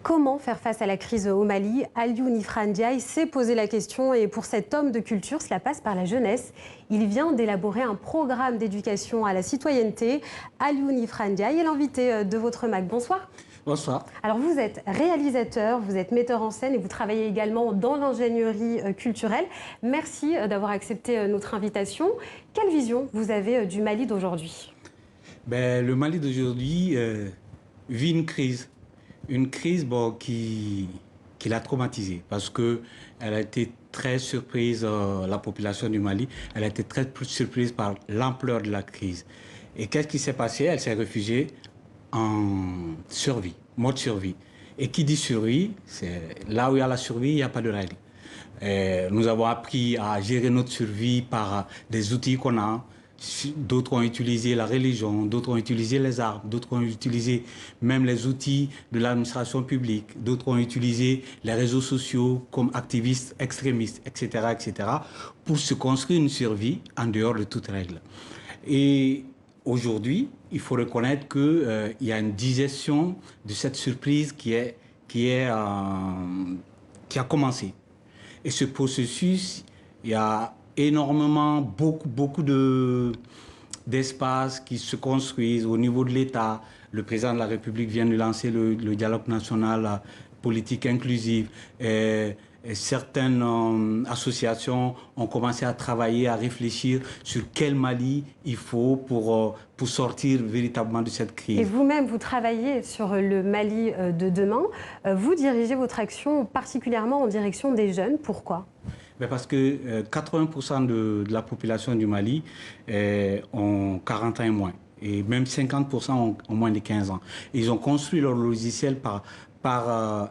Comment faire face à la crise au Mali? Alioune Ifra Ndiaye s'est posé la question et pour cet homme de culture, cela passe par la jeunesse. Il vient d'élaborer un programme d'éducation à la citoyenneté. Alioune Ifra Ndiaye est l'invité de votre MAC. Bonsoir. Bonsoir. Alors vous êtes réalisateur, vous êtes metteur en scène et vous travaillez également dans l'ingénierie culturelle. Merci d'avoir accepté notre invitation. Quelle vision vous avez du Mali d'aujourd'hui? Le Mali d'aujourd'hui vit une crise. Une crise qui l'a traumatisé parce qu'elle a été très surprise, la population du Mali, elle a été très surprise par l'ampleur de la crise. Et qu'est-ce qui s'est passé? Elle s'est réfugiée en survie, mode survie. Et qui dit survie, c'est là où il y a la survie, il n'y a pas de règle. Nous avons appris à gérer notre survie par des outils qu'on a. D'autres ont utilisé la religion, d'autres ont utilisé les armes, d'autres ont utilisé même les outils de l'administration publique, d'autres ont utilisé les réseaux sociaux comme activistes, extrémistes, etc., etc., pour se construire une survie en dehors de toute règle. Et aujourd'hui, il faut reconnaître qu'il y a une digestion de cette surprise qui a commencé. Et ce processus, il y a énormément, beaucoup d'espaces qui se construisent au niveau de l'État. Le président de la République vient de lancer le dialogue national politique inclusive. Certaines associations ont commencé à travailler, à réfléchir sur quel Mali il faut pour sortir véritablement de cette crise. Et vous-même, vous travaillez sur le Mali de demain. Vous dirigez votre action particulièrement en direction des jeunes. Pourquoi ? Parce que 80% de la population du Mali ont 40 ans et moins. Et même 50% ont moins de 15 ans. Ils ont construit leur logiciel par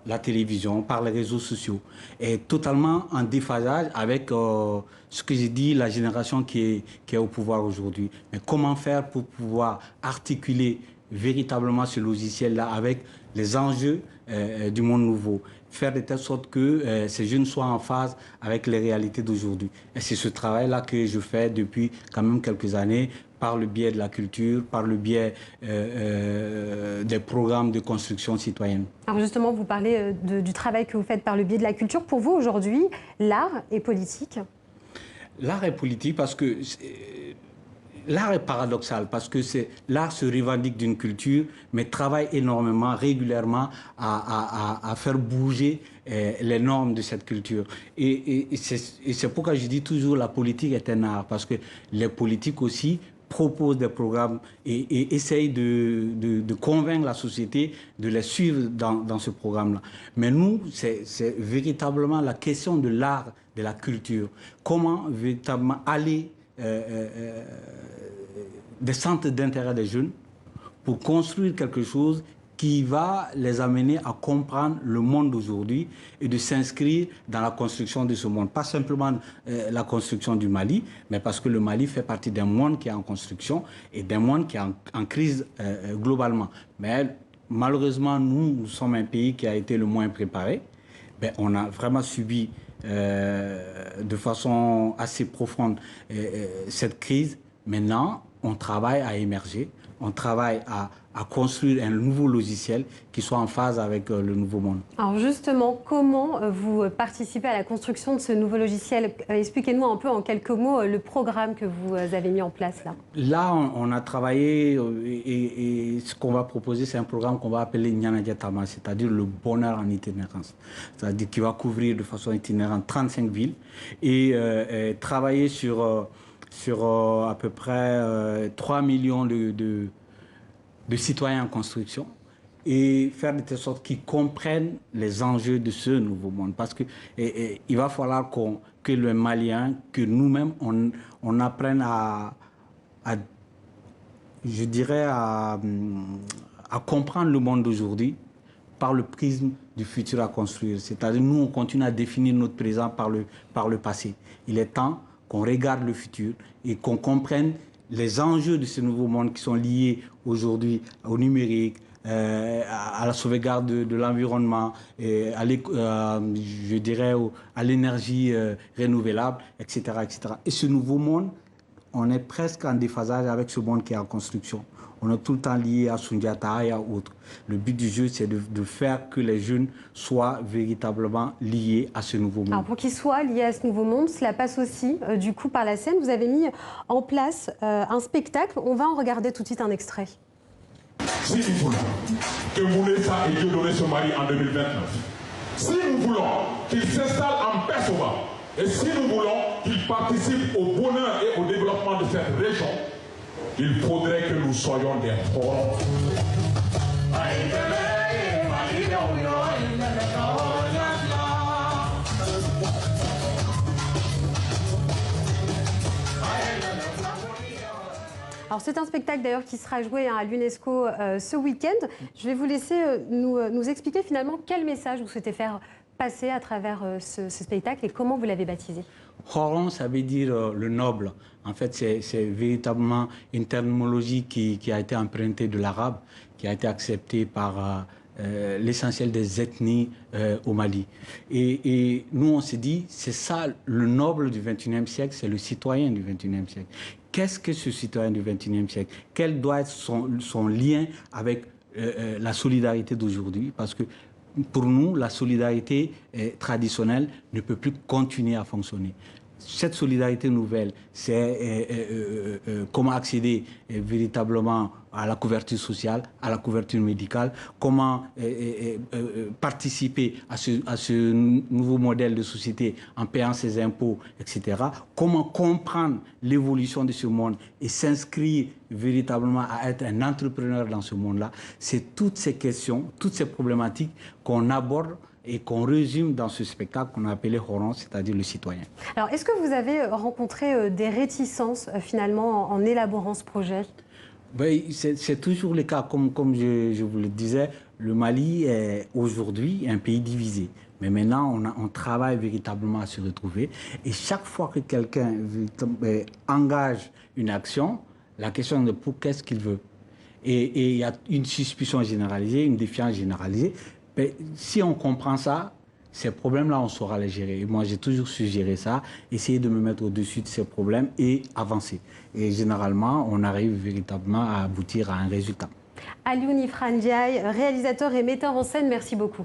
la télévision, par les réseaux sociaux, et totalement en déphasage avec ce que j'ai dit, la génération qui est au pouvoir aujourd'hui. Mais comment faire pour pouvoir articuler véritablement ce logiciel-là avec les enjeux du monde nouveau, faire de telle sorte que ces jeunes soient en phase avec les réalités d'aujourd'hui. Et c'est ce travail-là que je fais depuis quand même quelques années, par le biais de la culture, par le biais des programmes de construction citoyenne. Alors justement, vous parlez du travail que vous faites par le biais de la culture. Pour vous, aujourd'hui, l'art est politique? L'art est politique parce que... L'art est paradoxal parce que l'art se revendique d'une culture, mais travaille énormément, régulièrement à faire bouger les normes de cette culture. Et c'est pourquoi je dis toujours la politique est un art, parce que les politiques aussi proposent des programmes et essayent de convaincre la société de les suivre dans ce programme-là. Mais nous, c'est véritablement la question de l'art, de la culture. Comment véritablement aller des centres d'intérêt des jeunes pour construire quelque chose qui va les amener à comprendre le monde d'aujourd'hui et de s'inscrire dans la construction de ce monde. Pas simplement la construction du Mali, mais parce que le Mali fait partie d'un monde qui est en construction et d'un monde qui est en crise globalement. Mais malheureusement, nous sommes un pays qui a été le moins préparé. On a vraiment subi de façon assez profonde cette crise. Maintenant, on travaille à émerger, on travaille à construire un nouveau logiciel qui soit en phase avec le nouveau monde. Alors justement, comment vous participez à la construction de ce nouveau logiciel? Expliquez-nous un peu en quelques mots le programme que vous avez mis en place là. Là, on a travaillé et ce qu'on va proposer, c'est un programme qu'on va appeler Nyana Diatama, c'est-à-dire le bonheur en itinérance. C'est-à-dire qu'il va couvrir de façon itinérante 35 villes et travailler sur à peu près 3 millions de citoyens en construction et faire de telle sorte qu'ils comprennent les enjeux de ce nouveau monde. Parce qu'il va falloir que les Maliens, que nous-mêmes, on apprenne je dirais, à comprendre le monde d'aujourd'hui par le prisme du futur à construire. C'est-à-dire nous, on continue à définir notre présent par le passé. Il est temps qu'on regarde le futur et qu'on comprenne les enjeux de ce nouveau monde qui sont liés aujourd'hui au numérique, à la sauvegarde de l'environnement, je dirais à l'énergie renouvelable, etc., etc. Et ce nouveau monde, on est presque en déphasage avec ce monde qui est en construction. on est tout le temps lié à Sundiata et à autres. Le but du jeu, c'est de faire que les jeunes soient véritablement liés à ce nouveau monde. Alors pour qu'ils soient liés à ce nouveau monde, cela passe aussi du coup par la scène. Vous avez mis en place un spectacle. On va en regarder tout de suite un extrait. Si nous voulons que Mounessa et Dieudonné se marient en 2029, si nous voulons qu'ils s'installent en paix sauvage, et si nous voulons qu'ils participent au bonheur et au développement de cette région, il faudrait que nous soyons des forts. Alors c'est un spectacle d'ailleurs qui sera joué à l'UNESCO ce week-end. Je vais vous laisser nous expliquer finalement quel message vous souhaitez faire passer à travers ce spectacle et comment vous l'avez baptisé. Horon, ça veut dire le noble. En fait, c'est véritablement une terminologie qui a été empruntée de l'arabe, qui a été acceptée par l'essentiel des ethnies au Mali. Et nous, on s'est dit, c'est ça le noble du XXIe siècle, c'est le citoyen du XXIe siècle. Qu'est-ce que ce citoyen du XXIe siècle? Quel doit être son lien avec la solidarité d'aujourd'hui? Parce que pour nous, la solidarité traditionnelle ne peut plus continuer à fonctionner. Cette solidarité nouvelle, c'est comment accéder véritablement à la couverture sociale, à la couverture médicale, comment participer à ce nouveau modèle de société en payant ses impôts, etc. Comment comprendre l'évolution de ce monde et s'inscrire véritablement à être un entrepreneur dans ce monde-là. C'est toutes ces questions, toutes ces problématiques qu'on aborde et qu'on résume dans ce spectacle qu'on a appelé Horon, c'est-à-dire le citoyen. Alors, est-ce que vous avez rencontré des réticences finalement en élaborant ce projet? Oui, c'est toujours le cas. Comme je vous le disais, le Mali est aujourd'hui un pays divisé. Mais maintenant, on travaille véritablement à se retrouver. Et chaque fois que quelqu'un engage une action, la question est pour qu'est-ce qu'il veut. Et il y a une suspicion généralisée, une défiance généralisée. Mais si on comprend ça, ces problèmes-là, on saura les gérer. Et moi, j'ai toujours suggéré ça, essayer de me mettre au-dessus de ces problèmes et avancer. Et généralement, on arrive véritablement à aboutir à un résultat. Alioune Ifra Ndiaye, réalisateur et metteur en scène, merci beaucoup.